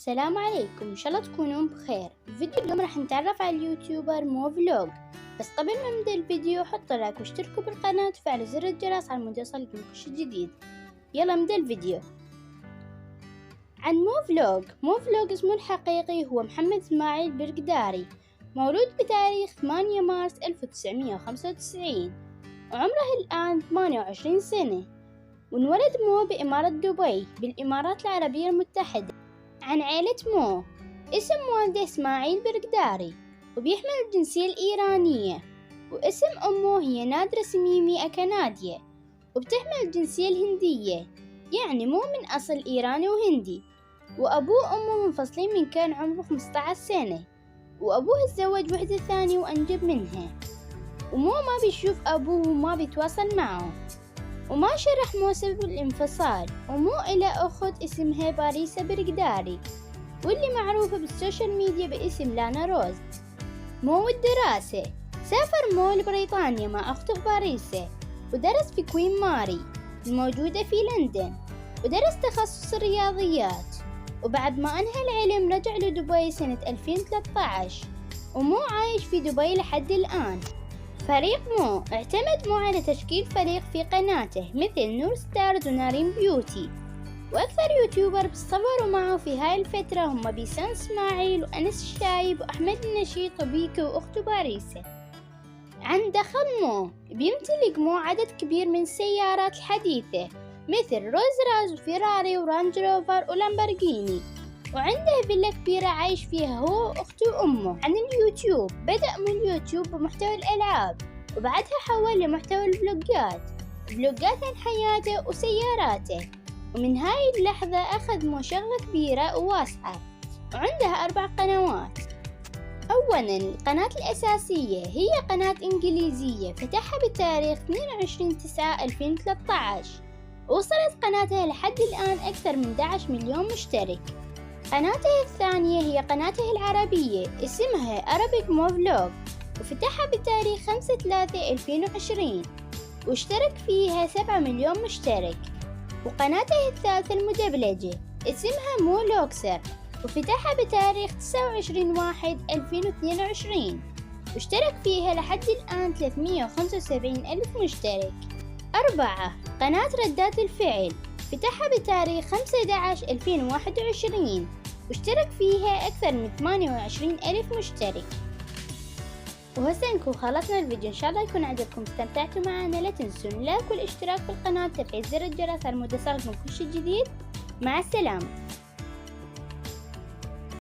السلام عليكم، إن شاء الله تكونون بخير. فيديو اليوم راح نتعرف على اليوتيوبر مو فلوج. بس قبل ما نبدأ الفيديو حطوا لايك واشتركوا بالقناة وفعلوا زر الجرس على مود يوصلكم كل شي جديد. يلا نبدأ الفيديو. عن مو فلوج اسمه الحقيقي هو محمد إسماعيل برقداري، مولود بتاريخ 8 مارس 1995 وعمره الآن 28 سنة، وانولد مو بإمارة دبي بالإمارات العربية المتحدة. عن عائلة مو، اسم والده إسماعيل برقداري وبيحمل الجنسية الإيرانية، واسم أمه هي نادرة سميمي أكنادية وبتحمل الجنسية الهندية، يعني مو من أصل إيراني وهندي. وأبوه وأمه منفصلين من كان عمره 15 سنة، وأبوه تزوج وحدة ثانية وأنجب منها، ومو ما بيشوف أبوه وما بيتواصل معه، وما شرح مو سبب الانفصال. ومو إلى أخت اسمها باريسا برقداري، واللي معروفة بالسوشيال ميديا باسم لانا روز. مو الدراسة، سافر مو لبريطانيا مع أخته باريسا ودرس في كوين ماري الموجودة في لندن، ودرس تخصص الرياضيات. وبعد ما أنهى العلم رجع لدبي سنة 2013، ومو عايش في دبي لحد الآن. فريق مو، اعتمد مو على تشكيل فريق في قناته مثل نور ستارز ونارين بيوتي، وأكثر يوتيوبر بيصوروا معه في هاي الفترة هم بيسان إسماعيل وأنس الشايب وأحمد النشيط وبيكو وأخته باريسا. عن دخل مو، بيمتلك مو عدد كبير من السيارات الحديثة مثل روز راز وفيراري ورانج روفر ولامبرغيني، وعنده فيلا كبيرة عايش فيها هو وأخته وأمه. عن اليوتيوب، بدأ من اليوتيوب بمحتوى الألعاب، وبعدها حول لمحتوى الفلوجات عن حياته وسياراته، ومن هاي اللحظة أخذ مو شغلة كبيرة وواسعة، وعندها 4 قنوات. أولا، القناة الأساسية هي قناة إنجليزية فتحها بتاريخ 22/9/2013، وصلت قناتها لحد الآن أكثر من 11 مليون مشترك. قناته الثانية هي قناته العربية اسمها Arabic Mo Vlog، وفتحها بتاريخ 5/3/2020 واشترك فيها 7 مليون مشترك. وقناته الثالثة المدبلجة اسمها مو لوكسر، وفتحها بتاريخ 29/1/2022 واشترك فيها لحد الآن 375 ألف مشترك. 4. قناة ردات الفعل، فتحها بتاريخ 5/11/2021 واشترك فيها أكثر من 28 ألف مشترك. وهسه نكون خلصنا الفيديو، إن شاء الله يكون عجبكم استمتعتوا معنا. لا تنسون اللايك والاشتراك بالقناة وتفعيل زر الجرس على مود يوصلكم كل شي جديد. مع السلامة.